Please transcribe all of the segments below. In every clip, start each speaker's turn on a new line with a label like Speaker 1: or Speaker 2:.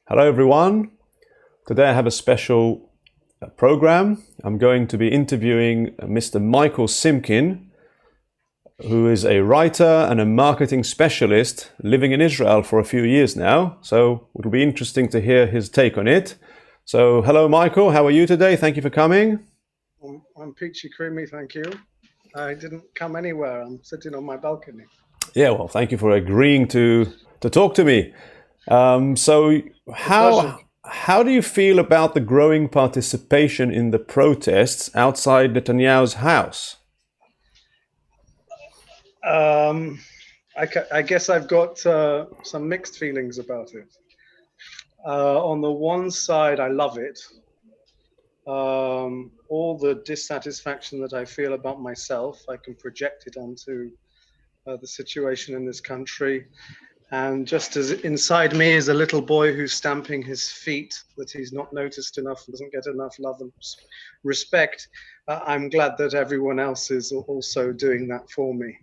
Speaker 1: Hello, everyone. Today I have a special program. I'm going to be interviewing Mr. Michael Simkin, who is a writer and a marketing specialist living in Israel for a few years now. So it will be interesting to hear his take on it. So, hello, Michael. How are you today? Thank you for coming.
Speaker 2: I'm peachy creamy, thank you. I didn't come anywhere. I'm sitting on my balcony.
Speaker 1: Yeah, well, thank you for agreeing to talk to me. So,
Speaker 2: A pleasure.
Speaker 1: how do you feel about the growing participation in the protests outside Netanyahu's house?
Speaker 2: Um, I guess I've got some mixed feelings about it. On the one side, I love it. All the dissatisfaction that I feel about myself, I can project it onto the situation in this country. And just as inside me is a little boy who's stamping his feet that he's not noticed enough and doesn't get enough love and respect, I'm glad that everyone else is also doing that for me.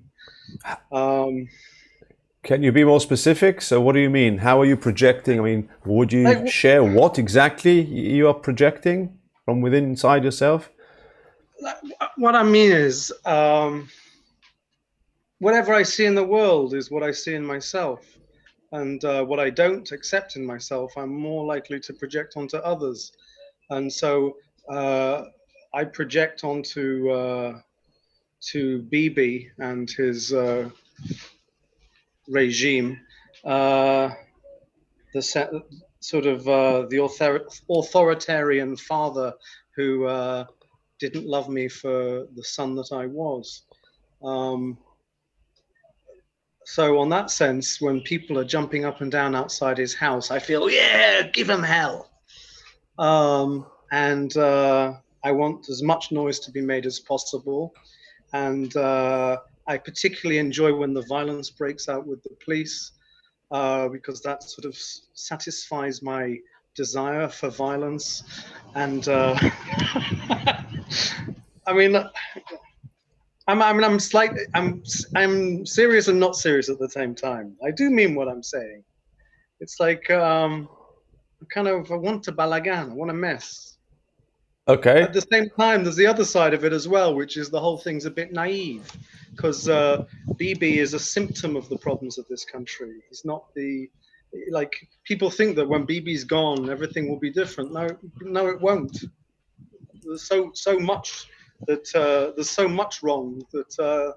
Speaker 2: Um,
Speaker 1: Can you be more specific? So, what do you mean? How are you projecting? I mean, would you
Speaker 2: like
Speaker 1: share what exactly you are projecting from within inside yourself?
Speaker 2: what I mean is, whatever I see in the world is what I see in myself. And what I don't accept in myself, I'm more likely to project onto others. And so I project onto to Bibi and his regime, the sort of the authoritarian father who didn't love me for the son that I was. Um, so, on that sense, when people are jumping up and down outside his house, I feel, yeah, give him hell. And I want as much noise to be made as possible. And I particularly enjoy when the violence breaks out with the police, because that sort of satisfies my desire for violence. And I mean, I'm serious and not serious at the same time. I do mean what I'm saying. It's like I want to balagan, I want to mess. At
Speaker 1: Okay.
Speaker 2: the same time, there's the other side of it as well, which is the whole thing's a bit naive, because Bibi is a symptom of the problems of this country. He's not the like people think that when Bibi's gone, everything will be different. No, no, it won't. There's so much that there's so much wrong that,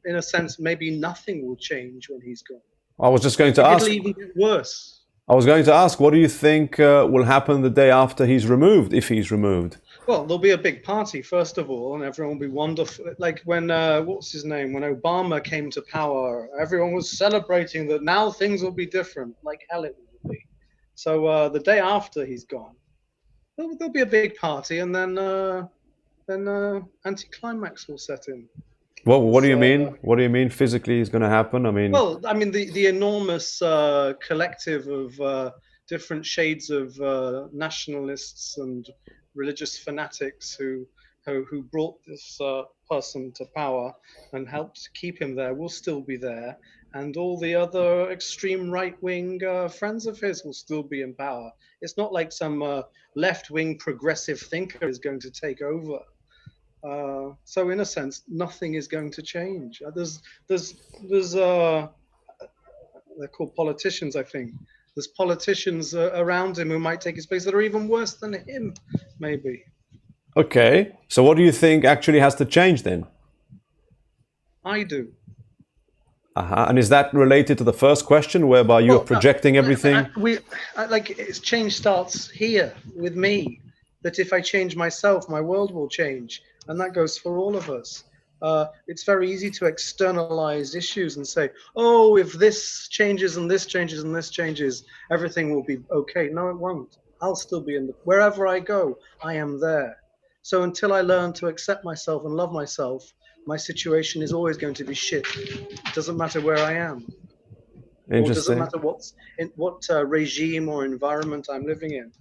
Speaker 2: in a sense, maybe nothing will change when he's gone.
Speaker 1: I was just going to
Speaker 2: Maybe it'll
Speaker 1: ask.
Speaker 2: even get worse.
Speaker 1: I was going to ask, what do you think will happen the day after he's removed, if he's removed?
Speaker 2: Well, there'll be a big party first of all, and everyone will be wonderful. Like when what's his name? When Obama came to power, everyone was celebrating that now things will be different. Like hell, it will be. So the day after he's gone, there'll be a big party, and then anticlimax will set in.
Speaker 1: Well, what do
Speaker 2: Because
Speaker 1: you mean? What do you mean physically is going to happen? I mean,
Speaker 2: well, I mean the enormous collective of different shades of nationalists and religious fanatics who brought this person to power and helped keep him there will still be there, and all the other extreme right wing friends of his will still be in power. It's not like some left wing progressive thinker is going to take over. So in a sense, nothing is going to change. There's they're called politicians, I think. There's politicians around him who might take his place that are even worse than him, maybe.
Speaker 1: okay. So, what do you think actually has to change then?
Speaker 2: I do.
Speaker 1: And is that related to the first question, whereby you're
Speaker 2: Well,
Speaker 1: projecting everything?
Speaker 2: like it's change starts here with me. That if I change myself, my world will change, and that goes for all of us. It's very easy to externalize issues and say, "Oh, if this changes and this changes and this changes, everything will be okay." No, it won't. I'll still be in the wherever I go. I am there. So until I learn to accept myself and love myself, my situation is always going to be shit. It doesn't matter where I am, or doesn't
Speaker 1: Interesting.
Speaker 2: matter what regime or environment I'm living in.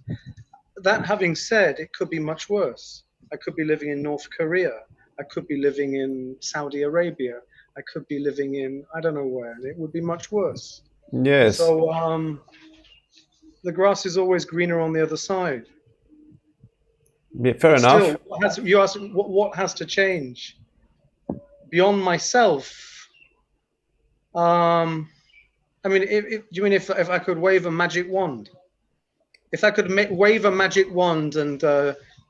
Speaker 2: That having said, it could be much worse. I could be living in North Korea. I could be living in Saudi Arabia. I could be living in I don't know where. It would be much worse.
Speaker 1: Yes.
Speaker 2: So the grass is always greener on the other side.
Speaker 1: Yeah, fair
Speaker 2: But
Speaker 1: enough.
Speaker 2: still, you ask what has to change beyond myself. Um, I mean, you mean if I could wave a magic wand? If I could wave a magic wand and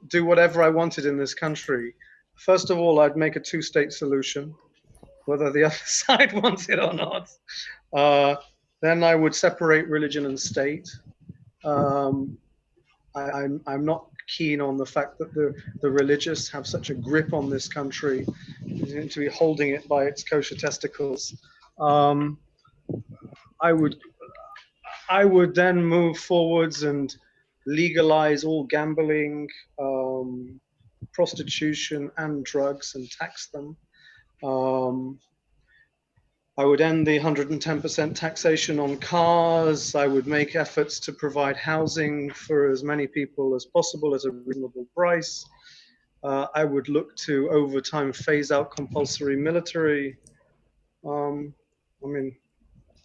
Speaker 2: do whatever I wanted in this country, first of all, I'd make a two-state solution, whether the other side wants it or not. Then I would separate religion and state. Um, I'm not keen on the fact that the religious have such a grip on this country, to be holding it by its kosher testicles. Um, I would I would then move forwards and legalize all gambling, prostitution, and drugs and tax them. Um, I would end the 110% taxation on cars. I would make efforts to provide housing for as many people as possible at a reasonable price. I would look to over time phase out compulsory military. I mean,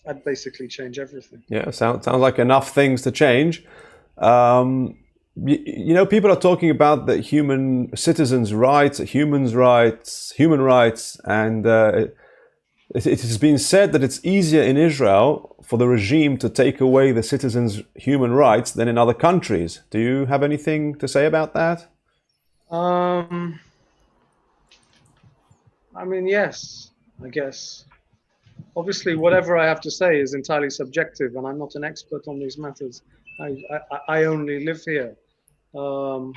Speaker 2: I'd basically change everything.
Speaker 1: Yeah, sounds like enough things to change. Um, people are talking about the human citizens' rights, human rights, and it has been said that it's easier in Israel for the regime to take away the citizens' human rights than in other countries. Do you have anything to say about that?
Speaker 2: Um, I mean, yes, I guess. Obviously, whatever I have to say is entirely subjective, and I'm not an expert on these matters. I only live here. Um,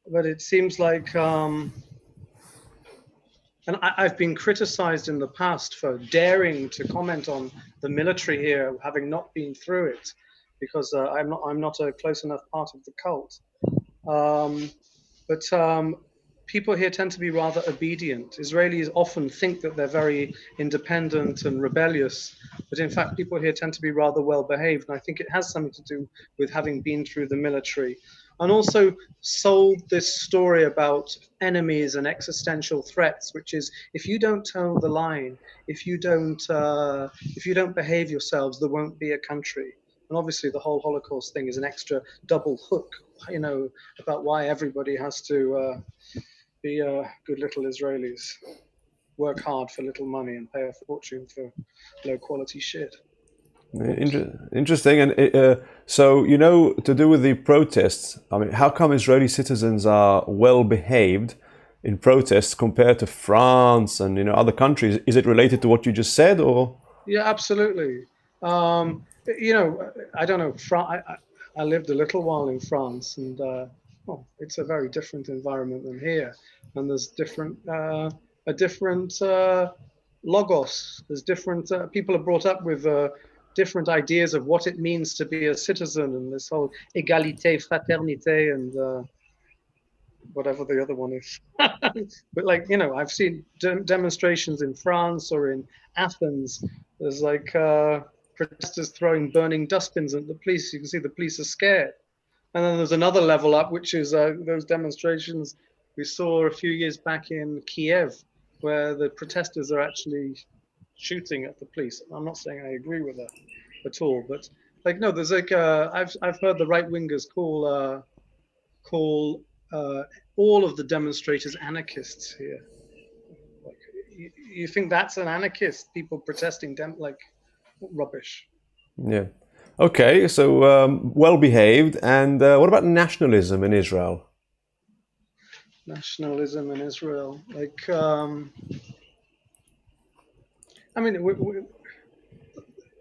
Speaker 2: but it seems like, and I've been criticized in the past for daring to comment on the military here, having not been through it, because I'm not a close enough part of the cult. But people here tend to be rather obedient. Israelis often think that they're very independent and rebellious, but in fact, people here tend to be rather well behaved. And I think it has something to do with having been through the military and also sold this story about enemies and existential threats, which is if you don't toe the line, if you don't behave yourselves, there won't be a country. And obviously, the whole Holocaust thing is an extra double hook, about why everybody has to be good little Israelis, work hard for little money, and pay a fortune for low quality shit.
Speaker 1: Interesting. And so, to do with the protests, I mean, how come Israeli citizens are well behaved in protests compared to France and other countries? Is it related to what you just said, or?
Speaker 2: Yeah, absolutely. I don't know. I lived a little while in France, and it's a very different environment than here. And there's a different logos. There's different people are brought up with different ideas of what it means to be a citizen, and this whole égalité, fraternité, and whatever the other one is. But I've seen demonstrations in France or in Athens. There's protesters throwing burning dustbins at the police. You can see the police are scared. And then there's another level up, which is those demonstrations we saw a few years back in Kiev, where the protesters are actually shooting at the police. I'm not saying I agree with that at all, but no, there's I've heard the right wingers call all of the demonstrators anarchists here. You think that's an anarchist? People protesting, rubbish.
Speaker 1: Yeah. Okay, so well behaved. And what about nationalism in Israel?
Speaker 2: Nationalism in Israel,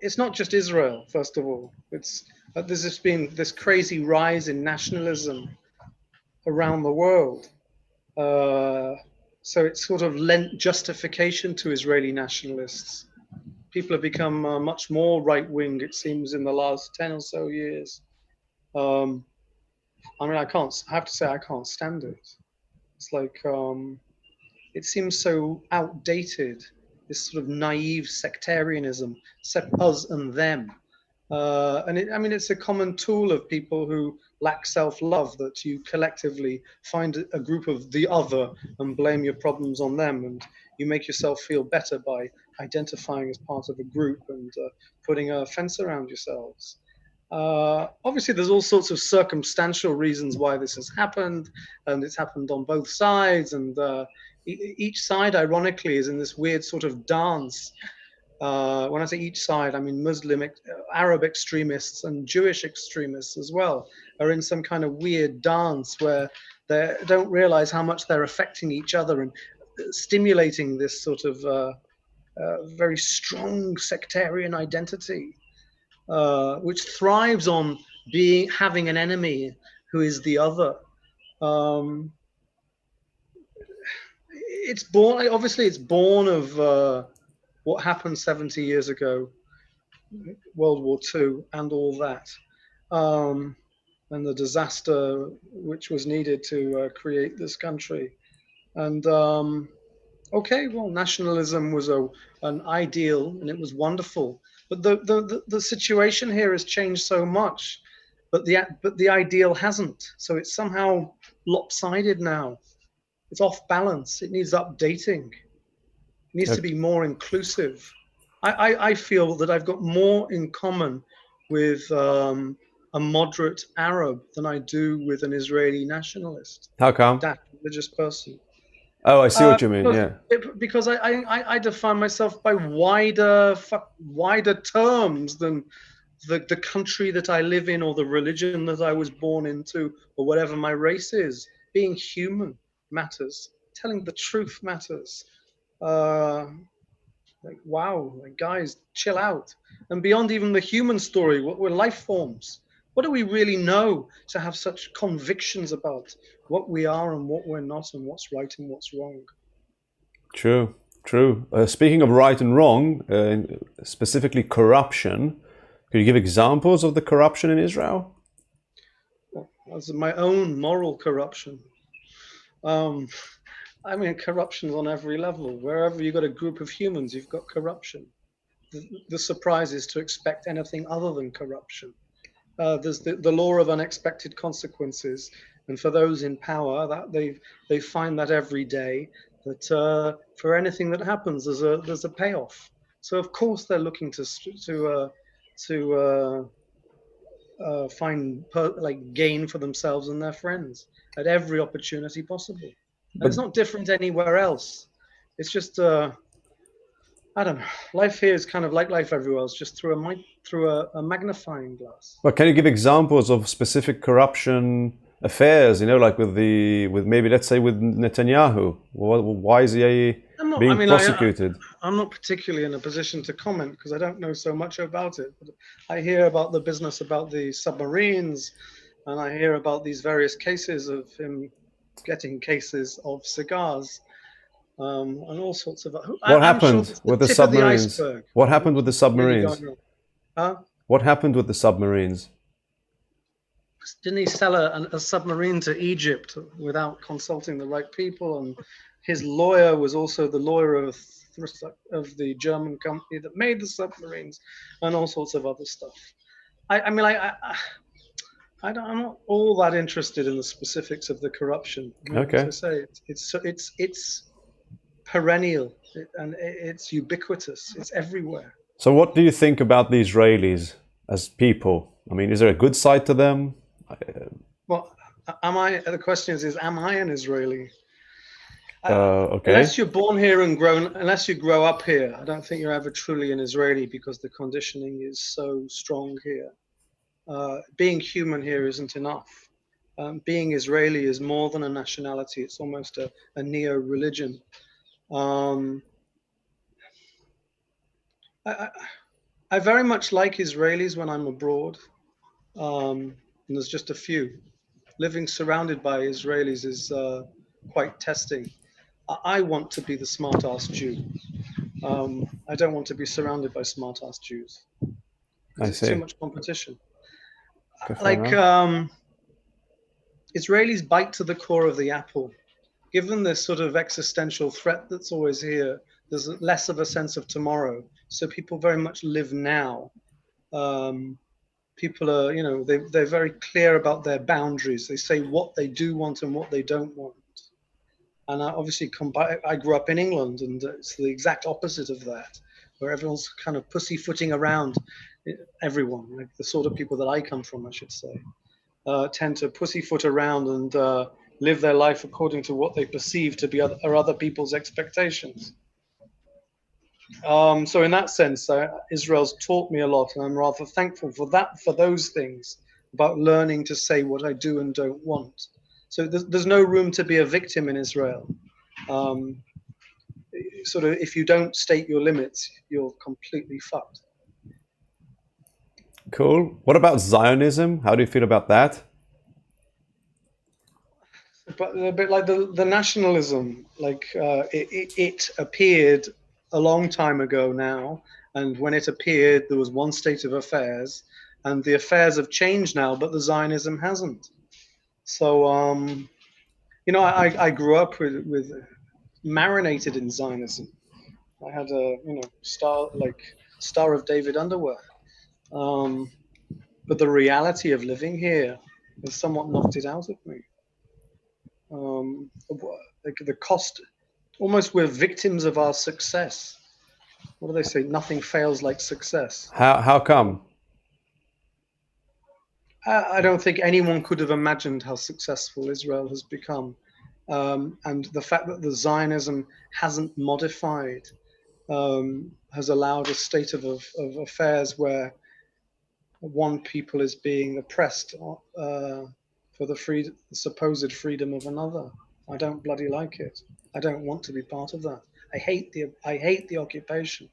Speaker 2: it's not just Israel. First of all, there's just been this crazy rise in nationalism around the world. So it's sort of lent justification to Israeli nationalists. People have become much more right-wing, it seems, in the last 10 or so years. I have to say, I can't stand it. It's it seems so outdated, this sort of naive sectarianism, us and them. It's a common tool of people who lack self-love, that you collectively find a group of the other and blame your problems on them, and you make yourself feel better by identifying as part of a group and putting a fence around yourselves. Obviously, there's all sorts of circumstantial reasons why this has happened, and it's happened on both sides. And each side, ironically, is in this weird sort of dance. When I say each side, I mean Arab extremists and Jewish extremists as well are in some kind of weird dance where they don't realize how much they're affecting each other and stimulating this sort of very strong sectarian identity, which thrives on having an enemy who is the other. Um, it's born of what happened 70 years ago, World War II, and all that, and the disaster which was needed to create this country. And okay, well, nationalism was an ideal, and it was wonderful. But the situation here has changed so much, but the ideal hasn't. So it's somehow lopsided now. It's off balance. It needs updating. It needs to be more inclusive. I feel that I've got more in common with a moderate Arab than I do with an Israeli nationalist,
Speaker 1: How come?
Speaker 2: that religious person.
Speaker 1: Oh, I see what you mean. Yeah.
Speaker 2: Because I define myself by wider terms than the country that I live in or the religion that I was born into or whatever my race is. Being human matters. Telling the truth matters. Wow, guys, chill out. And beyond even the human story, what we're life forms. What do we really know to have such convictions about what we are and what we're not and what's right and what's wrong?
Speaker 1: True, true. Speaking of right and wrong, specifically corruption, could you give examples of the corruption in Israel?
Speaker 2: As my own moral corruption. I mean, corruption's on every level. Wherever you've got a group of humans, you've got corruption. The surprise is to expect anything other than corruption. There's the law of unexpected consequences, and for those in power, that they find that every day that for anything that happens, there's a payoff. So of course they're looking to find gain for themselves and their friends at every opportunity possible. And it's not different anywhere else. It's just I don't know. Life here is kind of like life everywhere else, just through a magnifying glass.
Speaker 1: But can you give examples of specific corruption affairs? You know, like with maybe let's say with Netanyahu. Why is he being prosecuted?
Speaker 2: I'm not particularly in a position to comment because I don't know so much about it. But I hear about the business about the submarines, and I hear about these various cases of him getting cases of cigars. And all sorts of.
Speaker 1: What happened with the submarines? What happened with the submarines? What happened with the submarines?
Speaker 2: Didn't he sell a submarine to Egypt without consulting the right people? And his lawyer was also the lawyer of the German company that made the submarines, and all sorts of other stuff. I'm not all that interested in the specifics of the corruption.
Speaker 1: Okay.
Speaker 2: As I say, it's perennial and it's ubiquitous. It's everywhere.
Speaker 1: So what do you think about the Israelis as people? I mean, is there a good side to them?
Speaker 2: Well, the question is am I an Israeli?
Speaker 1: Okay.
Speaker 2: Unless you're born here and unless you grow up here, I don't think you're ever truly an Israeli because the conditioning is so strong here. Being human here isn't enough. Being Israeli is more than a nationality. It's almost a neo-religion. I very much like Israelis when I'm abroad, and there's just a few. Living surrounded by Israelis is quite testing. I want to be the smart-ass Jew. I don't want to be surrounded by smart-ass Jews. It's too much competition. Israelis bite to the core of the apple. Given this sort of existential threat that's always here, there's less of a sense of tomorrow. So people very much live now. People are, they're very clear about their boundaries. They say what they do want and what they don't want. And I grew up in England, and it's the exact opposite of that, where everyone's kind of pussyfooting around everyone, like the sort of people that I come from, I should say, tend to pussyfoot around and live their life according to what they perceive to be other people's expectations. So in that sense, Israel's taught me a lot, and I'm rather thankful for that, for those things, about learning to say what I do and don't want. So there's no room to be a victim in Israel. Um, Sort of, if you don't state your limits, you're completely fucked.
Speaker 1: Cool. What about Zionism? How do you feel about that?
Speaker 2: But a bit like the nationalism, like it appeared a long time ago now, and when it appeared, there was one state of affairs, and the affairs have changed now, but the Zionism hasn't. So, I grew up with marinated in Zionism. I had a Star of David underwear, but the reality of living here has somewhat knocked it out of me. Like the cost, almost we're victims of our success. What do they say? Nothing fails like success.
Speaker 1: How come?
Speaker 2: I don't think anyone could have imagined how successful Israel has become. And the fact that the Zionism hasn't modified has allowed a state of affairs where one people is being oppressed for the supposed freedom of another. I don't bloody like it. I don't want to be part of that. I hate the occupation.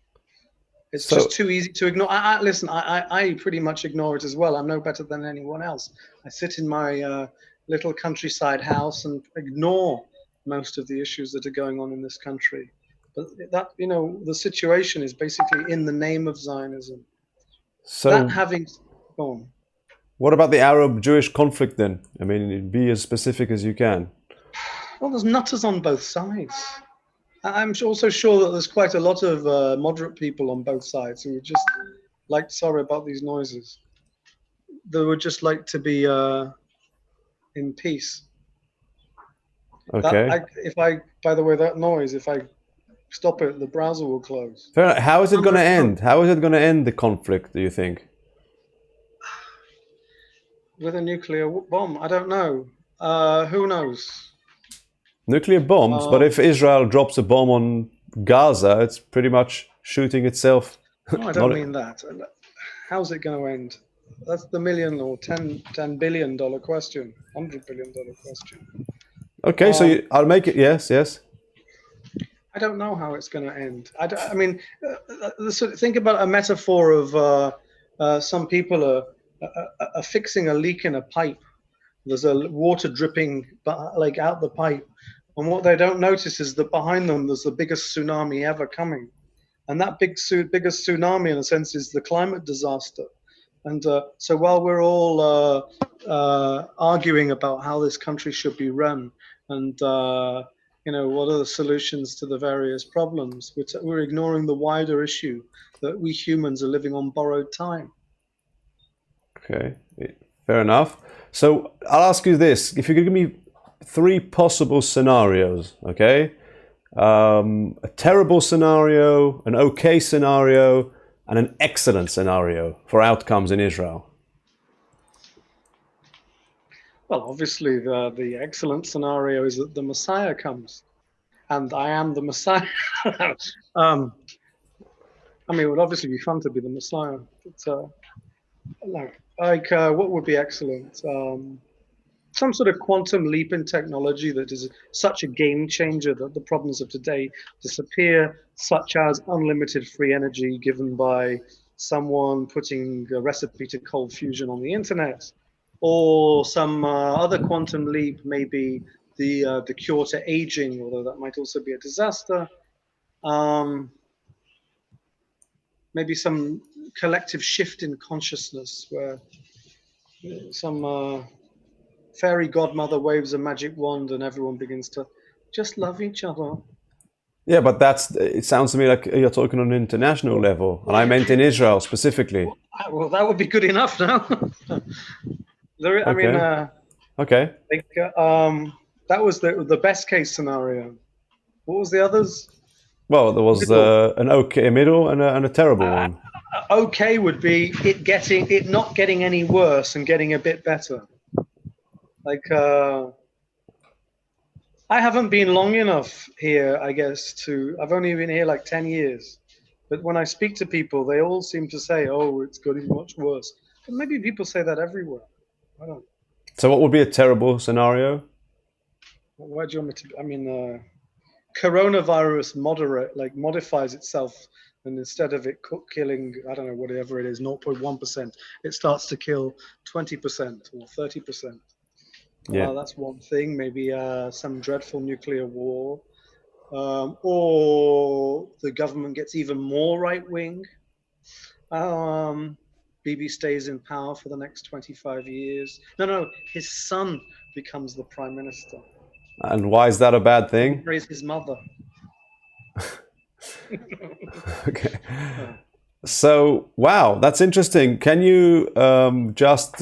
Speaker 2: It's just too easy to ignore. Listen, I pretty much ignore it as well. I'm no better than anyone else. I sit in my little countryside house and ignore most of the issues that are going on in this country. But that, the situation is basically in the name of Zionism.
Speaker 1: So
Speaker 2: that having gone.
Speaker 1: What about the Arab-Jewish conflict then? I mean, be as specific as you can.
Speaker 2: Well, there's nutters on both sides. I'm also sure that there's quite a lot of moderate people on both sides who would just like, sorry about these noises, they would just like to be in peace.
Speaker 1: Okay.
Speaker 2: By the way, that noise, if I stop it, the browser will close.
Speaker 1: Fair enough. How is it going to end? How is it going to end the conflict, do you think?
Speaker 2: With a nuclear bomb? I don't know. Who knows?
Speaker 1: Nuclear bombs, but if Israel drops a bomb on Gaza, it's pretty much shooting itself.
Speaker 2: No, I don't mean that. How's it going to end? That's the million or $10 billion question, $100 billion question.
Speaker 1: Okay, so I'll make it. Yes.
Speaker 2: I don't know how it's going to end. I mean, think about a metaphor of some people are fixing a leak in a pipe. There's a water dripping like out the pipe, and what they don't notice is that behind them there's the biggest tsunami ever coming, and that biggest tsunami, in a sense, is the climate disaster. And so while we're all arguing about how this country should be run and what are the solutions to the various problems, we're ignoring the wider issue that we humans are living on borrowed time.
Speaker 1: Okay, fair enough. So I'll ask you this: if you could give me 3 possible scenarios, okay? A terrible scenario, an okay scenario, and an excellent scenario for outcomes in Israel.
Speaker 2: Well, obviously, the excellent scenario is that the Messiah comes, and I am the Messiah. I mean, it would obviously be fun to be the Messiah. But, what would be excellent? Some sort of quantum leap in technology that is such a game changer that the problems of today disappear, such as unlimited free energy given by someone putting a recipe to cold fusion on the internet, or some other quantum leap, maybe the cure to aging, although that might also be a disaster. Maybe some collective shift in consciousness where some fairy godmother waves a magic wand and everyone begins to just love each other.
Speaker 1: Yeah, but it sounds to me like you're talking on an international level, and I meant in Israel specifically.
Speaker 2: Well, that would be good enough now.
Speaker 1: Okay.
Speaker 2: That was the best case scenario. What was the others?
Speaker 1: Well, there was a middle and a terrible one.
Speaker 2: Okay would be it not getting any worse and getting a bit better. Like I haven't been long enough here, I guess, I've only been here like 10 years. But when I speak to people, they all seem to say, oh, it's getting much worse. But maybe people say that everywhere. I don't.
Speaker 1: So what would be a terrible scenario?
Speaker 2: Why do you want me to? I mean, coronavirus modifies itself, and instead of it killing, I don't know, whatever it is, 0.1%, it starts to kill 20% or 30%.
Speaker 1: Yeah.
Speaker 2: That's one thing. Maybe some dreadful nuclear war, or the government gets even more right wing. Bibi stays in power for the next 25 years. No, his son becomes the prime minister.
Speaker 1: And why is that a bad
Speaker 2: He
Speaker 1: thing?
Speaker 2: marries his mother.
Speaker 1: Okay. So, wow, that's interesting. Can you just,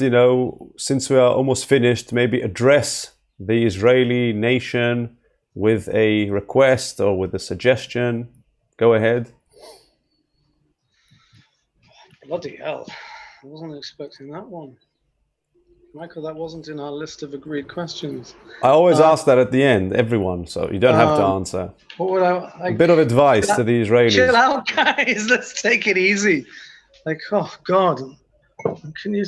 Speaker 1: since we are almost finished, maybe address the Israeli nation with a request or with a suggestion? Go ahead.
Speaker 2: Bloody hell. I wasn't expecting that one. Michael, that wasn't in our list of agreed questions.
Speaker 1: I always ask that at the end, everyone, so you don't have to answer.
Speaker 2: What would
Speaker 1: A bit of advice to the Israelis.
Speaker 2: Chill out, guys. Let's take it easy. Like, oh, God. Can you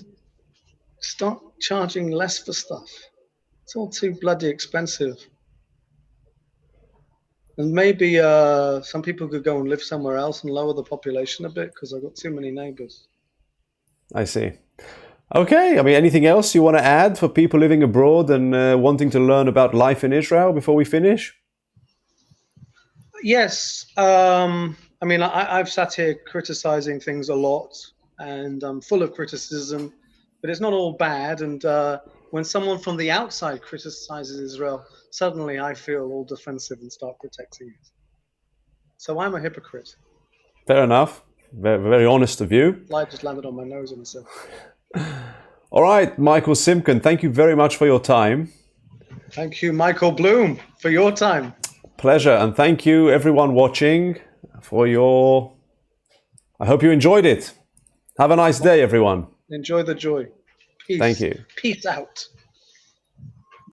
Speaker 2: start charging less for stuff? It's all too bloody expensive. And maybe some people could go and live somewhere else and lower the population a bit because I've got too many neighbors.
Speaker 1: I see. Okay, I mean, anything else you want to add for people living abroad and wanting to learn about life in Israel before we finish?
Speaker 2: Yes. I mean, I've sat here criticizing things a lot, and I'm full of criticism, but it's not all bad. And when someone from the outside criticizes Israel, suddenly I feel all defensive and start protecting it. So I'm a hypocrite.
Speaker 1: Fair enough. Very, very honest of you.
Speaker 2: Light just landed on my nose in a second.
Speaker 1: All right, Michael Simkin, thank you very much for your time.
Speaker 2: Thank you, Michael Bloom, for your time.
Speaker 1: Pleasure. And thank you, everyone watching, for your... I hope you enjoyed it. Have a nice day, everyone.
Speaker 2: Enjoy the joy. Peace.
Speaker 1: Thank you.
Speaker 2: Peace out.